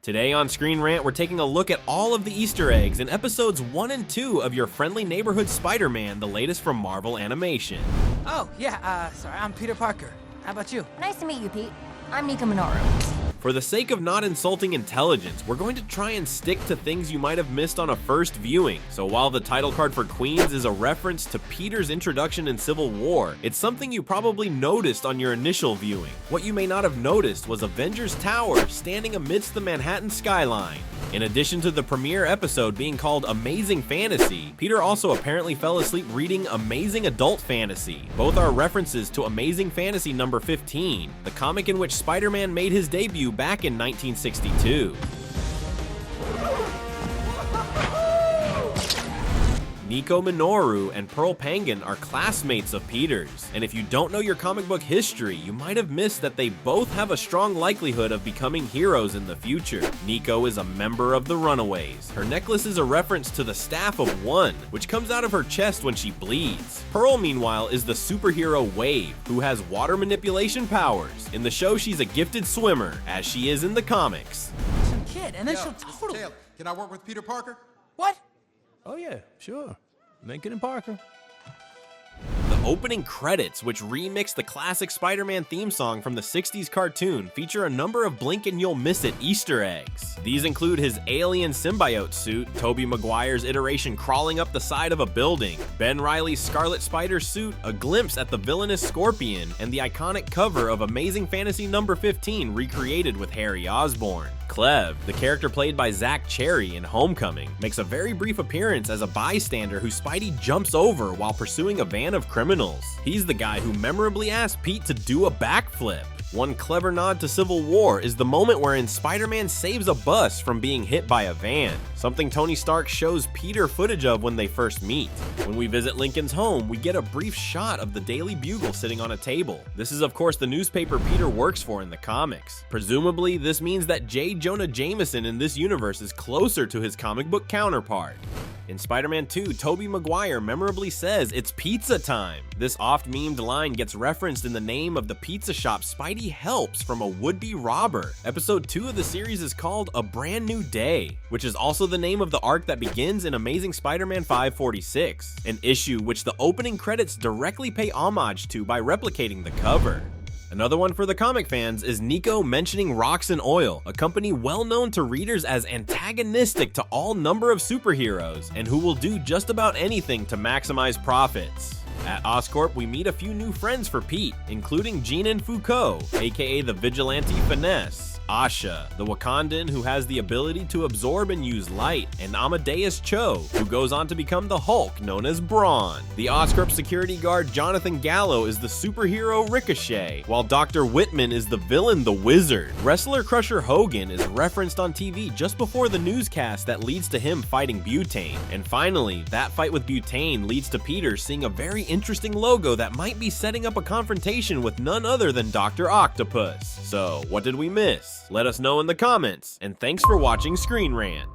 Today on Screen Rant, we're taking a look at all of the Easter eggs in episodes 1 and 2 of your friendly neighborhood Spider-Man, the latest from Marvel Animation. Oh, yeah, sorry, I'm Peter Parker. How about you? Nice to meet you, Pete. I'm Nico Minoru. For the sake of not insulting intelligence, we're going to try and stick to things you might have missed on a first viewing. So while the title card for Queens is a reference to Peter's introduction in Civil War, it's something you probably noticed on your initial viewing. What you may not have noticed was Avengers Tower standing amidst the Manhattan skyline. In addition to the premiere episode being called Amazing Fantasy, Peter also apparently fell asleep reading Amazing Adult Fantasy. Both are references to Amazing Fantasy number 15, the comic in which Spider-Man made his debut back in 1962. Nico Minoru and Pearl Pangan are classmates of Peter's, and if you don't know your comic book history, you might have missed that they both have a strong likelihood of becoming heroes in the future. Nico is a member of the Runaways. Her necklace is a reference to the Staff of One, which comes out of her chest when she bleeds. Pearl, meanwhile, is the superhero Wave, who has water manipulation powers. In the show, she's a gifted swimmer, as she is in the comics. Some kid, and then she'll Mr. totally... Taylor, can I work with Peter Parker? What? Oh yeah, sure. Lincoln and Parker. The opening credits, which remix the classic Spider-Man theme song from the 60s cartoon, feature a number of blink and you'll miss it Easter eggs. These include his alien symbiote suit, Tobey Maguire's iteration crawling up the side of a building, Ben Reilly's Scarlet Spider suit, a glimpse at the villainous Scorpion, and the iconic cover of Amazing Fantasy number 15 recreated with Harry Osborn. Cleve, the character played by Zach Cherry in Homecoming, makes a very brief appearance as a bystander who Spidey jumps over while pursuing a van of criminals. He's the guy who memorably asked Pete to do a backflip. One clever nod to Civil War is the moment wherein Spider-Man saves a bus from being hit by a van, something Tony Stark shows Peter footage of when they first meet. When we visit Lincoln's home, we get a brief shot of the Daily Bugle sitting on a table. This is of course the newspaper Peter works for in the comics. Presumably, this means that J. Jonah Jameson in this universe is closer to his comic book counterpart. In Spider-Man 2, Tobey Maguire memorably says it's pizza time. This oft-memed line gets referenced in the name of the pizza shop Spidey helps from a would-be robber. Episode 2 of the series is called A Brand New Day, which is also the name of the arc that begins in Amazing Spider-Man 546, an issue which the opening credits directly pay homage to by replicating the cover. Another one for the comic fans is Nico mentioning Rocks and Oil, a company well known to readers as antagonistic to all number of superheroes, and who will do just about anything to maximize profits. At Oscorp, we meet a few new friends for Pete, including Jeanin Foucault, aka the Vigilante Finesse, Asha, the Wakandan who has the ability to absorb and use light, and Amadeus Cho, who goes on to become the Hulk, known as Brawn. The Oscorp security guard Jonathan Gallo is the superhero Ricochet, while Dr. Whitman is the villain the Wizard. Wrestler Crusher Hogan is referenced on TV just before the newscast that leads to him fighting Butane. And finally, that fight with Butane leads to Peter seeing a very interesting logo that might be setting up a confrontation with none other than Dr. Octopus. So, what did we miss? Let us know in the comments, and thanks for watching Screen Rant.